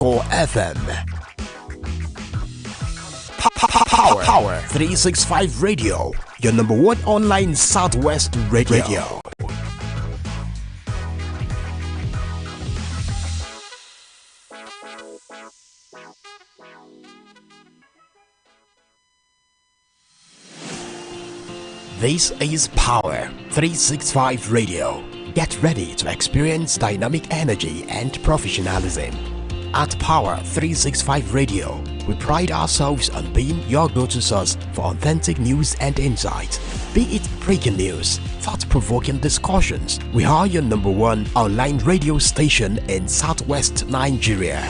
FM. Power 365 Radio, your number one online Southwest radio. This is Power 365 Radio. Get ready to experience dynamic energy and professionalism. At Power 365 Radio, we pride ourselves on being your go-to source for authentic news and insight. Be it breaking news, thought-provoking discussions, we are your number one online radio station in Southwest Nigeria.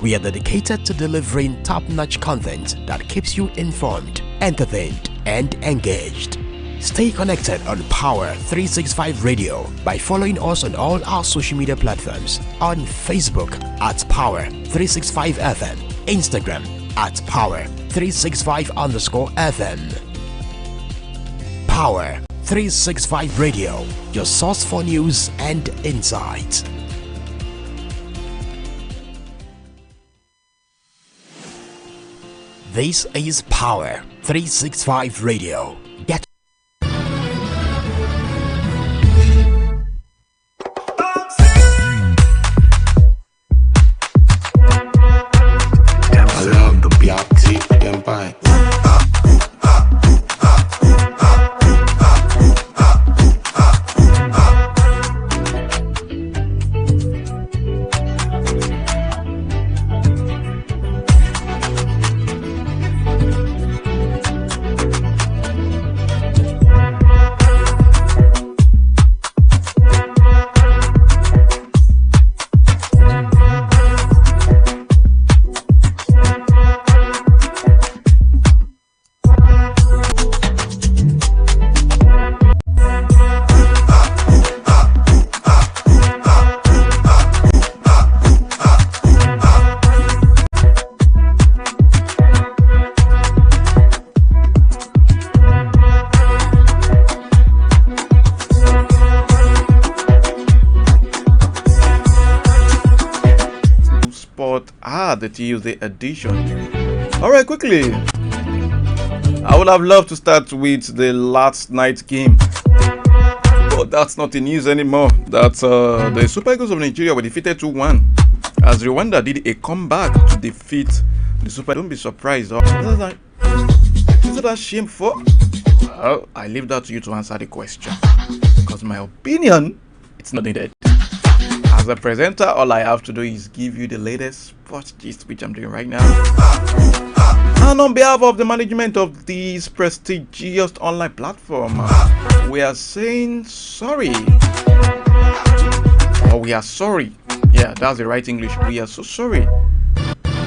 We are dedicated to delivering top-notch content that keeps you informed, entertained, and engaged. Stay connected on Power 365 Radio by following us on all our social media platforms, on Facebook at Power 365 FM, Instagram at Power 365_FM. Power 365 Radio, your source for news and insight. This is Power 365 Radio. Get the Tuesday edition. Alright, quickly. I would have loved to start with the last night's game, but that's not in news anymore. That's the Super Eagles of Nigeria were defeated 2-1 as Rwanda did a comeback to defeat the Super. Don't be surprised. Is that shameful? Well, I leave that to you to answer the question, because my opinion, it's not needed. As a presenter, all I have to do is give you the latest sports gist, which I'm doing right now. And on behalf of the management of this prestigious online platform, we are saying sorry. Or we are sorry. Yeah, that's the right English. We are so sorry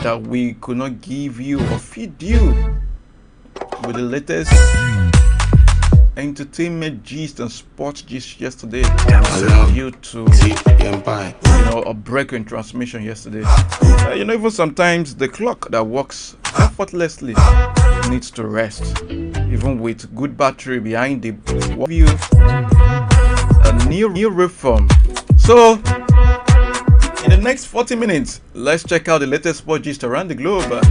that we could not give you or feed you with the latest entertainment gist and sports gist yesterday, due to a break in transmission yesterday. Even sometimes the clock that works effortlessly needs to rest, even with good battery behind the view. A new reform. So in the next 40 minutes, let's check out the latest sports gist around the globe.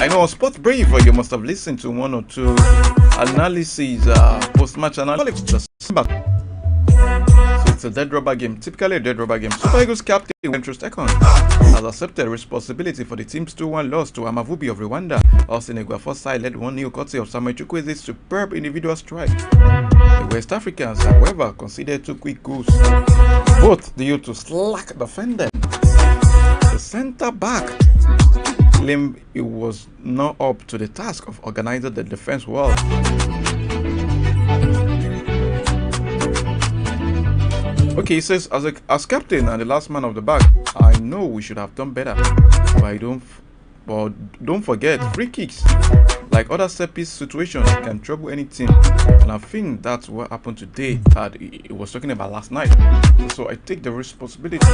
I know on Sports Brief, you must have listened to one or two analyses, post-match analysis. So it's a dead rubber game, typically a dead rubber game. Super Eagles captain Wentru Second has accepted responsibility for the team's 2-1 loss to Amavubi of Rwanda. Austin Eguafor side led 1-0 courtesy of Samuel Chukwueze's superb individual strike. The West Africans, however, conceded 2 quick goals, both due to slack defending. The centre-back claimed it was not up to the task of organizing the defense well. Okay, he says, as captain and the last man of the back, I know we should have done better, but don't forget, free kicks, like other set piece situations, can trouble any team, and I think that's what happened today. He was talking about last night, so I take the responsibility.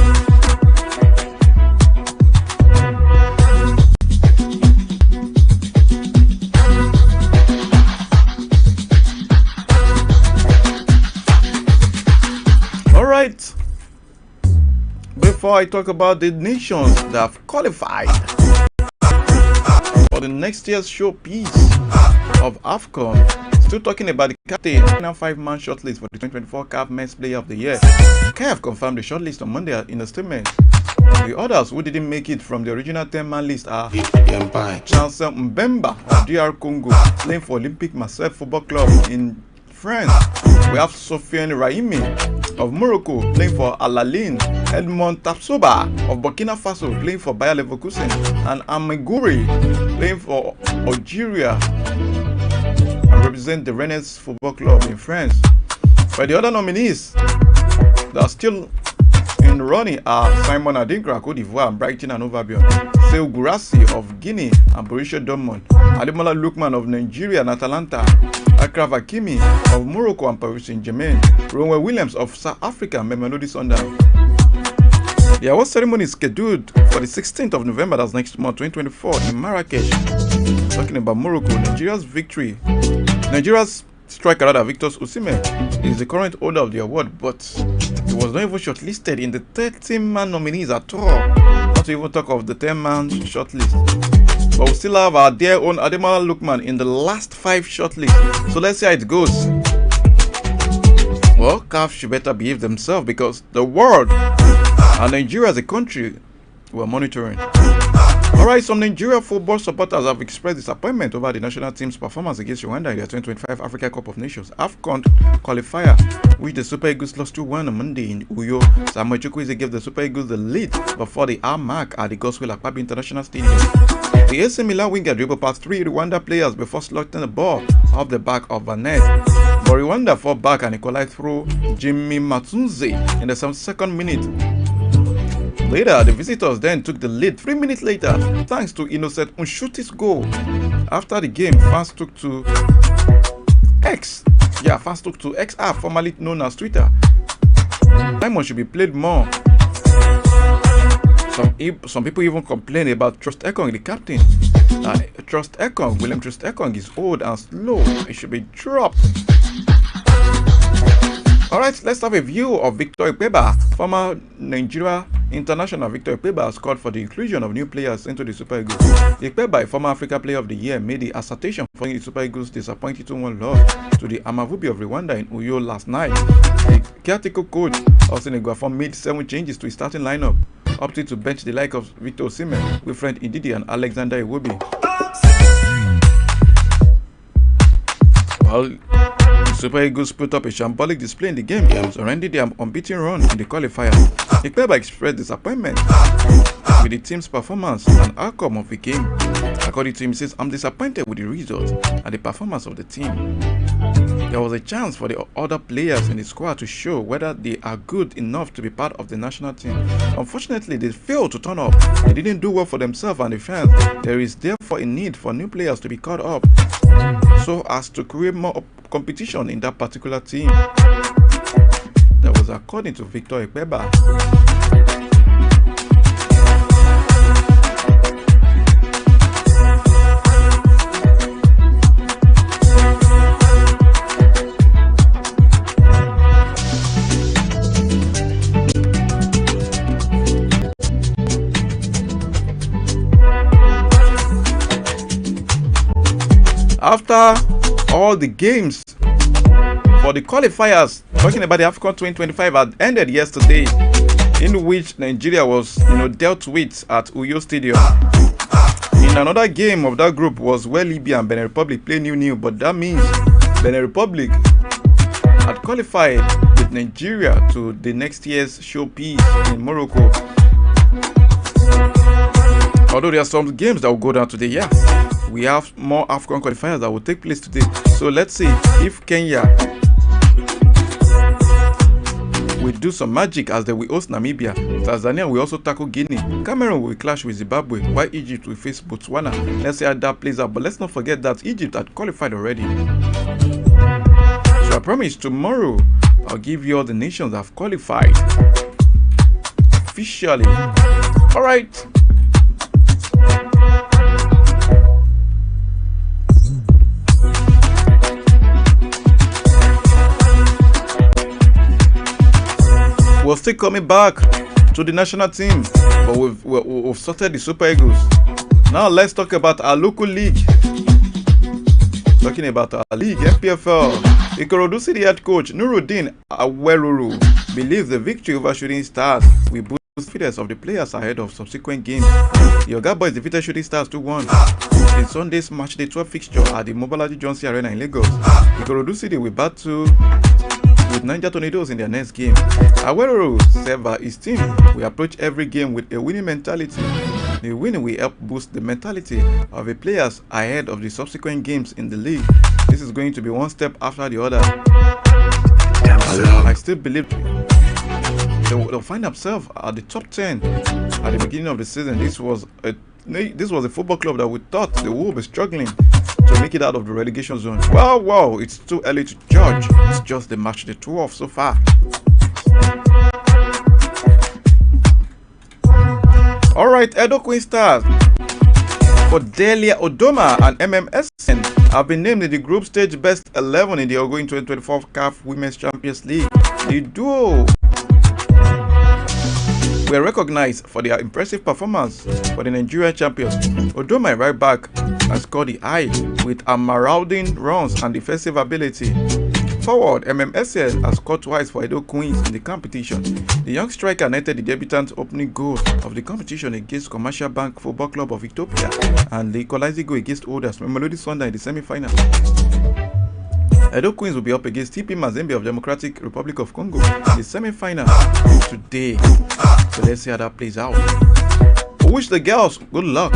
before I talk about the nations that have qualified for the next year's showpiece of AFCON, still talking about the captain, 5-man shortlist for the 2024 CAF Men's Player of the Year. CAF confirmed the shortlist on Monday in a statement. The others who didn't make it from the original 10-man list are Chancel Mbemba of DR Congo, playing for Olympique Marseille Football Club in France. We have Sofiane Raimi of Morocco, playing for Al Ahly, Edmond Tapsoba of Burkina Faso, playing for Bayer Leverkusen, and Amiguri, playing for Algeria and represent the Rennes Football Club in France. But the other nominees that are still in running are Simon Adinkra, Cote d'Ivoire, and Brighton and Hove Albion, Sekou Guirassy of Guinea and Borussia Dortmund, Ademola Lookman of Nigeria and Atalanta, Akraf Hakimi of Morocco and Paris Saint-Germain, Ronwen Williams of South Africa and Mamelodi Sundowns. The award ceremony is scheduled for the 16th of November, that's next month, 2024, in Marrakesh. Talking about Morocco, Nigeria's striker Victor Osimhen is the current holder of the award, but he was not even shortlisted in the 13-man nominees at all. Not to even talk of the 10-man shortlist. But we still have our dear own Ademola Lookman in the last 5 shortlists. So let's see how it goes. Well, CAF should better behave themselves because the world and Nigeria as a country were monitoring. Alright, some Nigeria football supporters have expressed disappointment over the national team's performance against Rwanda in their 2025 Africa Cup of Nations AFCON qualifier, which the Super Eagles lost 2-1 on Monday in Uyo. Samuel Chukwueze gave the Super Eagles the lead before the hour mark at the Godswill Akpabio International Stadium. The AC Milan winger dribbled past 3 Rwanda players before slotting the ball off the back of the net. But Rwanda fought back and equalized through Jimmy Matunze in the 72nd minute. Later, the visitors then took the lead 3 minutes later, thanks to Innocent Unshuti's goal. After the game, fans took to X app, formerly known as Twitter. Diamond should be played more. Some people even complain about Trust Ekong, the captain. William Trust Ekong is old and slow. It should be dropped. Alright, let's have a view of Victor Ikpeba. Former Nigeria international Victor Ikpeba has called for the inclusion of new players into the Super Eagles. Ikpeba, a former Africa Player of the Year, made the assertion following the Super Eagles' disappointing 2-1 loss to the Amavubi of Rwanda in Uyo last night. The caretaker coach, Austin Eguafon, made 7 changes to his starting lineup, opting to bench the like of Victor Osimhen, Wilfred Ndidi, and Alexander Iwobi. Well, the Super Eagles put up a shambolic display in the game, surrendering their unbeaten run in the qualifier. Ikpeba expressed disappointment with the team's performance and outcome of the game. According to him, he says, "I'm disappointed with the results and the performance of the team. There was a chance for the other players in the squad to show whether they are good enough to be part of the national team. Unfortunately, they failed to turn up. They didn't do well for themselves and the fans. There is therefore a need for new players to be caught up so as to create more competition in that particular team." That was according to Victor Ikpeba. After all the games for the qualifiers, talking about the AFCON 2025, had ended yesterday, in which Nigeria was dealt with at Uyo Stadium. In another game of that group was where Libya and Benin Republic played 0-0, but that means Benin Republic had qualified with Nigeria to the next year's showpiece in Morocco. Although there are some games that will go down today, yeah. We have more AFCON qualifiers that will take place today. So let's see if Kenya will do some magic as they will host Namibia. Tanzania will also tackle Guinea. Cameroon will clash with Zimbabwe, while Egypt will face Botswana. Let's see how that plays out. But let's not forget that Egypt had qualified already. So I promise tomorrow I'll give you all the nations that have qualified officially. Alright. We're still coming back to the national team, but we've sorted the Super Eagles. Now let's talk about our local league. Talking about our league, MPFL. Ikorodu City head coach Nuruddin Aweruru believes the victory over Shooting Stars will boost the confidence of the players ahead of subsequent games. The Oga Boys defeated Shooting Stars 2-1 in Sunday's match day 12 fixture at the Mobolaji Johnson Arena in Lagos. Ikorodu City will battle with Niger Tornadoes in their next game. Aweruru said that his team will approach every game with a winning mentality. The win will help boost the mentality of the players ahead of the subsequent games in the league. This is going to be one step after the other. I still believe they'll find themselves at the top 10 at the beginning of the season. This was a football club that we thought they would be struggling to make it out of the relegation zone. Wow, it's too early to judge. It's just the match, the 12 so far. Alright, Edo Queen Stars, Odelia Odoma and MMSN have been named in the group stage best 11 in the ongoing 2024 CAF Women's Champions League. The duo were recognized for their impressive performance for the Nigerian champions. Odoma, right back, has scored the eye with a marauding runs and defensive ability. Forward, MMSS has scored twice for Edo Queens in the competition. The young striker netted the debutant opening goal of the competition against Commercial Bank Football Club of Ethiopia and the equalizing goal against Olders Mamelodi Sunday in the semi-final. Edo Queens will be up against TP Mazembe of Democratic Republic of Congo in the semi-final today. So let's see how that plays out. I wish the girls good luck.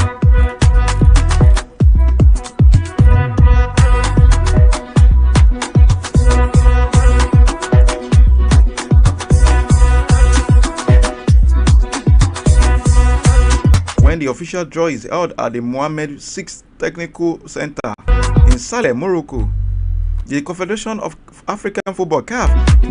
When the official draw is held at the Mohammed VI Technical Center in Saleh, Morocco, the Confederation of African Football CAF